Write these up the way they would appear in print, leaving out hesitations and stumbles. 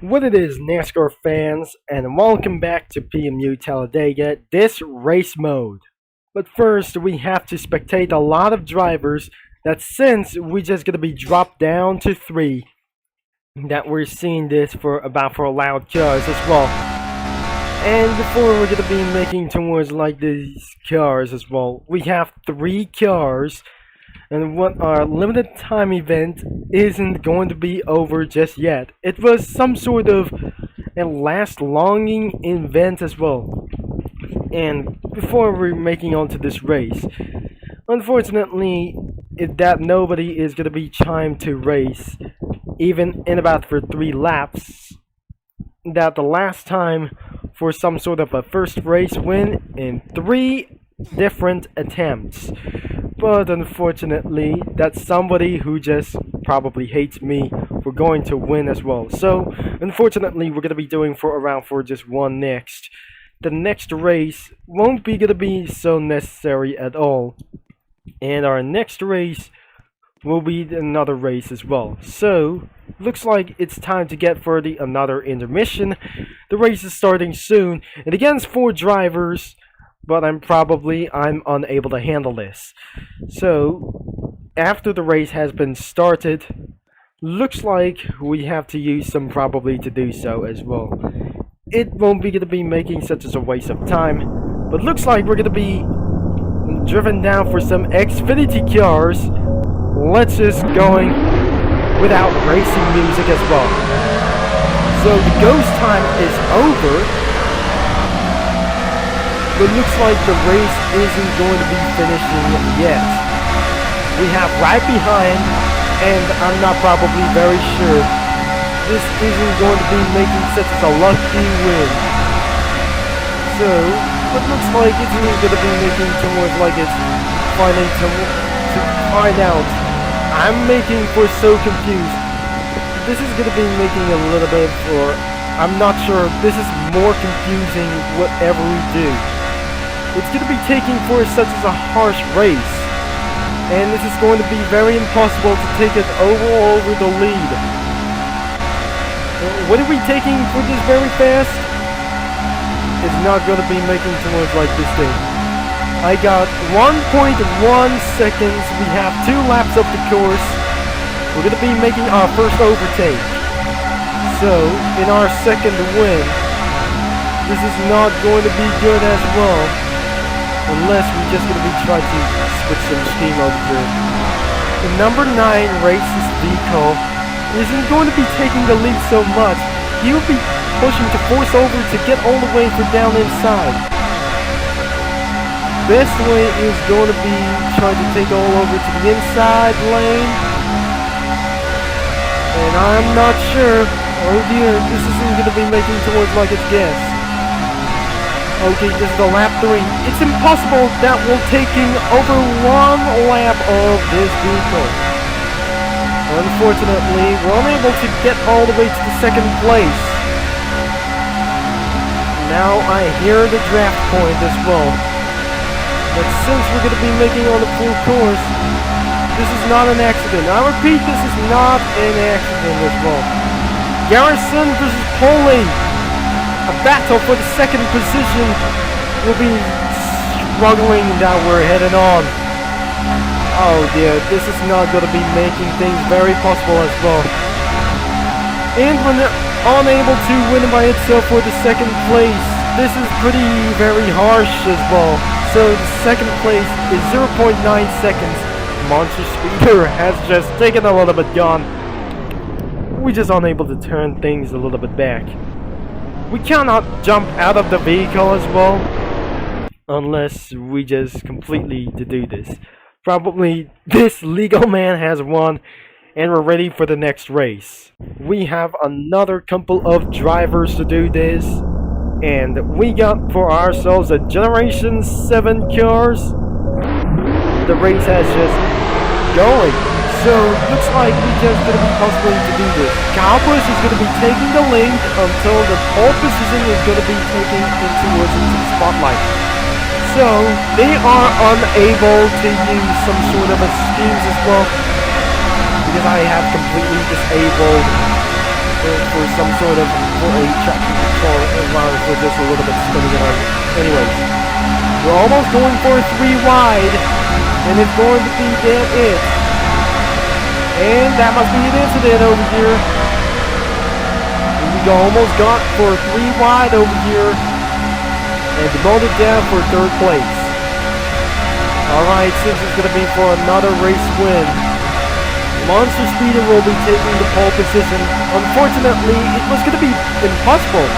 What it is, NASCAR fans, and welcome back to PMU Talladega, this race mode. But first, we have to spectate a lot of drivers that since we're just going to be dropped down to 3, that we're seeing this for allowed cars as well. And before we're going to be making towards like these cars as well, we have 3 cars. And what our limited time event isn't going to be over just yet. It was some sort of a last longing event as well. And before we're making on to this race, unfortunately, that nobody is going to be trying to race, even in about for 3 laps, that the last time for some sort of a first race win in 3 different attempts. But unfortunately, that's somebody who just probably hates me for going to win as well. So, unfortunately, we're going to be doing for just one next. The next race won't be going to be so necessary at all. And our next race will be another race as well. So, looks like it's time to get for another intermission. The race is starting soon. And against 4 drivers, but I'm unable to handle this. So, after the race has been started, looks like we have to use some probably to do so as well. It won't be going to be making such as a waste of time, but looks like we're going to be driven down for some Xfinity cars. Let's just going without racing music as well. So the ghost time is over. But looks like the race isn't going to be finishing yet. We have right behind, and I'm not probably very sure this isn't going to be making such as a lucky win. So, it looks like it's going to be making towards like it's finding to find out. I'm making for so confused. This is going to be making a little bit for, I'm not sure, this is more confusing whatever we do. It's going to be taking for such as a harsh race, and this is going to be very impossible to take us over the lead. What are we taking for this very fast? It's not going to be making towards like this thing. I got 1.1 seconds. We have 2 laps of the course. We're going to be making our first overtake. So, in our second win, this is not going to be good as well. Unless we're just going to be trying to switch some steam over here. The number 9 racist vehicle isn't going to be taking the lead so much. He'll be pushing to force over to get all the way for down inside. Best way is going to be trying to take all over to the inside lane. And I'm not sure. Oh dear, this isn't going to be making towards like its guess. Okay, this is the lap 3. It's impossible that we're taking over 1 lap of this vehicle. Unfortunately, we're unable to get all the way to the 2nd place. Now I hear the draft point as well. But since we're going to be making on the full course, this is not an accident. I repeat, this is not an accident as well. Garrison versus Poley. A battle for the 2nd position will be struggling that we're heading on. Oh dear, this is not going to be making things very possible as well. And when they're unable to win by itself for the 2nd place, this is very harsh as well. So the 2nd place is 0.9 seconds. Monster Speeder has just taken a little bit gone. We're just unable to turn things a little bit back. We cannot jump out of the vehicle as well, unless we just completely to do this. Probably this legal man has won, and we're ready for the next race. We have another couple of drivers to do this, and we got for ourselves a Generation 7 cars. The race has just going. So, looks like we're just going to be possible to do this. Cowbush is going to be taking the lead until the pole position is going to be taken into the spotlight. So, they are unable to use some sort of a schemes as well, because I have completely disabled for some sort of traction control around for just a little bit spinning it on. Anyways, we're almost going for a 3 wide, and it's going to be that it. And that must be an incident over here. We almost got for 3 wide over here, and demoted down for 3rd place. Alright, since it's going to be for another race win, Monster Speeder will be taking the pole position. Unfortunately, it was going to be impossible.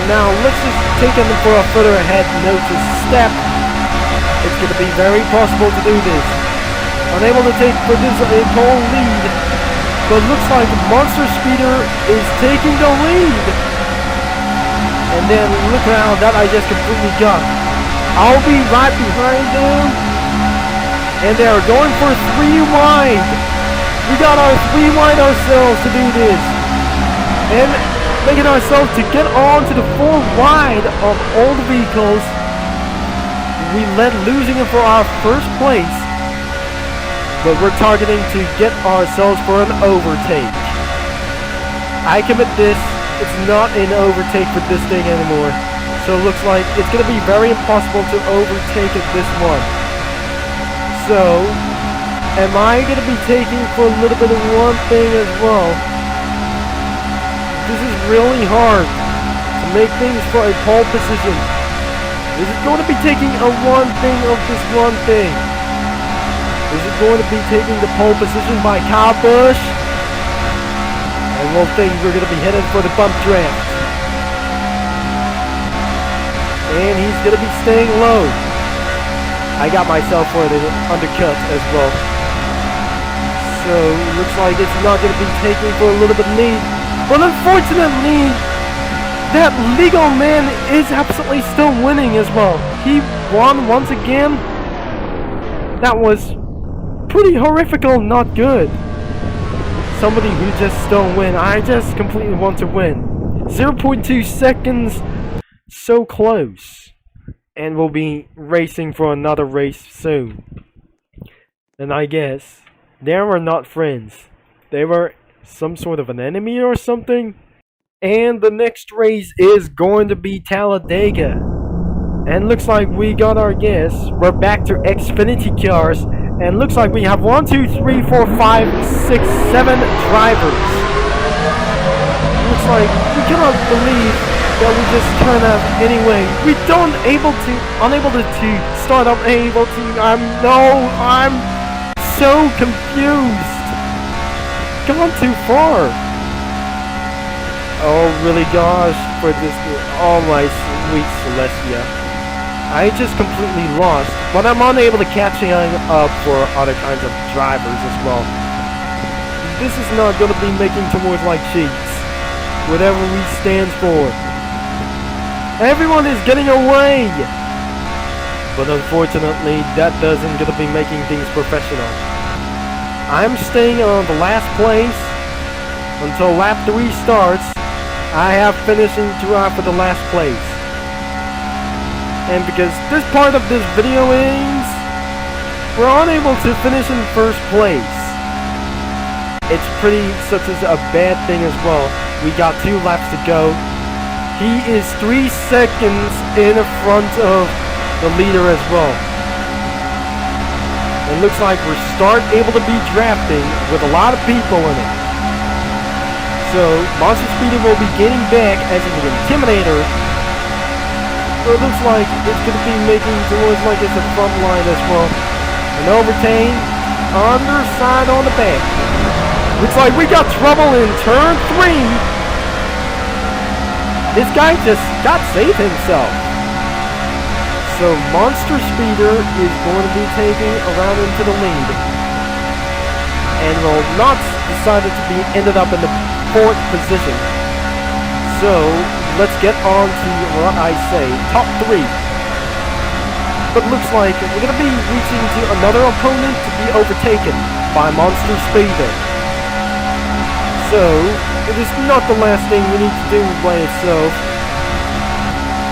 Now, let's just take him for a further ahead notice step. It's going to be very possible to do this. Unable to take for this a pole lead, but looks like Monster Speeder is taking the lead. And then look around, that I just completely got. I'll be right behind them. And they are going for 3 wide. We got our 3 wide ourselves to do this. And making ourselves to get on to the 4 wide of all the vehicles. We led losing it for our 1st place. But we're targeting to get ourselves for an overtake. I commit this. It's not an overtake for this thing anymore. So it looks like it's going to be very impossible to overtake at this one. So, am I going to be taking for a little bit of one thing as well? This is really hard to make things for a pole position. Is it going to be taking a one thing of this one thing? Is it going to be taking the pole position by Kyle Busch? And we'll think we're going to be headed for the bump draft. And he's going to be staying low. I got myself for the undercut as well. So, it looks like it's not going to be taking for a little bit of lead. But unfortunately, that legal man is absolutely still winning as well. He won once again. That was pretty horrifical, not good. Somebody who just don't win. I just completely want to win. 0.2 seconds. So close. And we'll be racing for another race soon. And I guess they were not friends. They were some sort of an enemy or something. And the next race is going to be Talladega. And looks like we got our guess. We're back to Xfinity cars. And looks like we have 1, 2, 3, 4, 5, 6, 7 drivers. Looks like we cannot believe that we just turn up anyway. We unable to start up, able to, I'm so confused. Gone too far. Oh, really gosh, for this, oh my sweet Celestia. I just completely lost, but I'm unable to catch up for other kinds of drivers as well. This is not going to be making towards like cheats. Whatever we stand for. Everyone is getting away! But unfortunately, that doesn't gonna be making things professional. I'm staying on the last place until lap 3 starts. I have finishing drive for the last place. And because this part of this video ends, we're unable to finish in 1st place. It's pretty such as a bad thing as well. We got 2 laps to go. He is 3 seconds in front of the leader as well. It looks like we're able to be drafting with a lot of people in it. So, Monster Speeder will be getting back as an Intimidator. So it looks like it's going to be making towards like it's a front line as well. An overtake, underside on the back. Looks like we got trouble in turn 3. This guy just got saved himself. So Monster Speeder is going to be taking around into the lead. And will not decided to be ended up in the 4th position. So let's get on to what I say, top 3. But looks like we're going to be reaching to another opponent to be overtaken by Monster Speeder. So it is not the last thing we need to do by itself.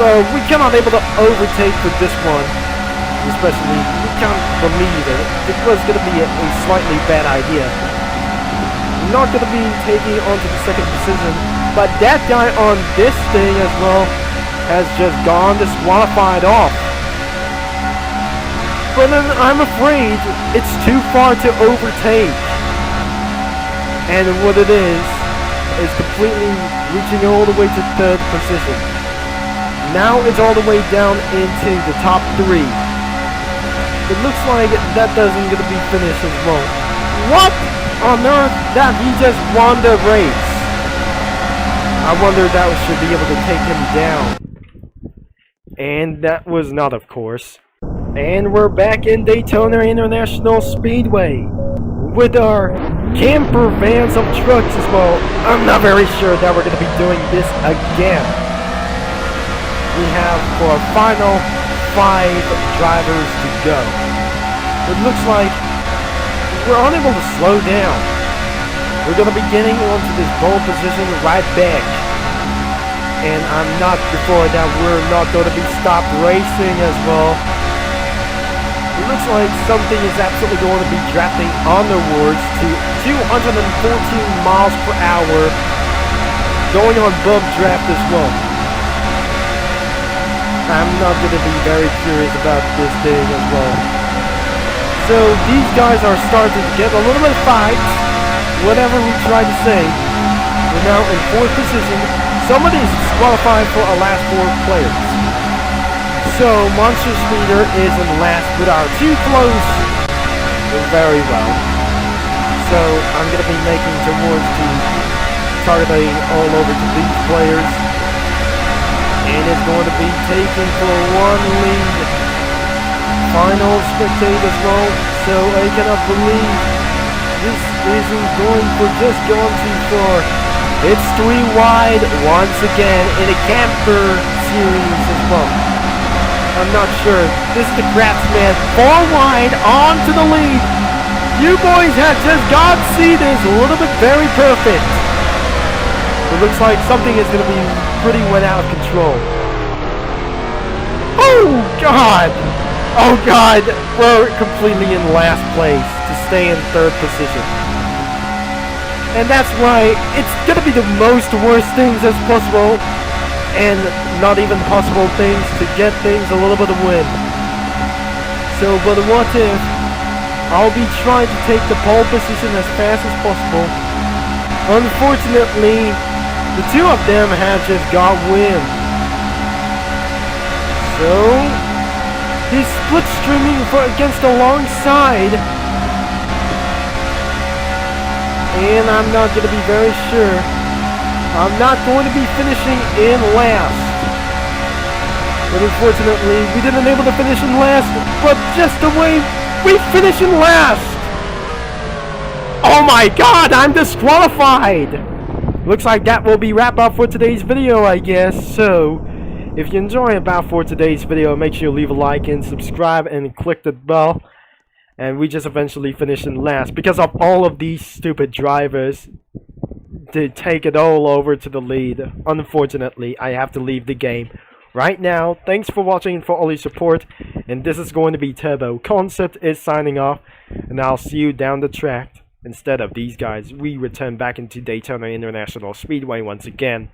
So we cannot able to overtake for this one. Especially, we can't believe it. It was going to be a slightly bad idea. not going to be taking on to the second position, but that guy on this thing as well has just gone disqualified off. But then I'm afraid it's too far to overtake. And what it is completely reaching all the way to third position. Now it's all the way down into the top 3. It looks like that doesn't gonna be finished as well. What on earth? That he just won the race. I wonder if that should be able to take him down. And that was not, of course. And we're back in Daytona International Speedway with our camper vans of trucks as well. I'm not very sure that we're going to be doing this again. We have for our final 5 drivers to go. It looks like we're unable to slow down. We're going to be getting onto this pole position right back. And I'm not before that we're not going to be stopped racing as well. It looks like something is absolutely going to be drafting onwards to 214 miles per hour, going on bump draft as well. I'm not going to be very curious about this thing as well. So these guys are starting to get a little bit of fight, whatever we try to say. We're now in 4th position. Somebody is disqualified for our last 4 players. So, Monster Speeder is in last with our 2 close very well. So, I'm going to be making towards the targeting all over to these players. And it's going to be taken for 1 lead. Final spectate as well. So, I cannot believe this isn't going for just going too far. It's 3 wide once again in a camper series as well. I'm not sure. This is the Craftsman. 4 wide onto the lead. You boys have just got to see this a little bit very perfect. It looks like something is going to be pretty went out of control. Oh God! Oh God! We're completely in last place to stay in 3rd position. And that's why it's going to be the most worst things as possible. And not even possible things to get things a little bit of win. So, but what if I'll be trying to take the pole position as fast as possible. Unfortunately, the 2 of them have just got win. So, he's split streaming against the long side. And I'm not going to be very sure. I'm not going to be finishing in last. But unfortunately, we didn't able to finish in last, but just the way we finish in last. Oh my God, I'm disqualified. Looks like that will be wrap up for today's video, I guess. So, if you enjoy about for today's video, make sure you leave a like and subscribe and click the bell. And we just eventually finished in last because of all of these stupid drivers to take it all over to the lead. Unfortunately, I have to leave the game right now. Thanks for watching, for all your support, and this is going to be Turbo. Concept is signing off, and I'll see you down the track. Instead of these guys, we return back into Daytona International Speedway once again.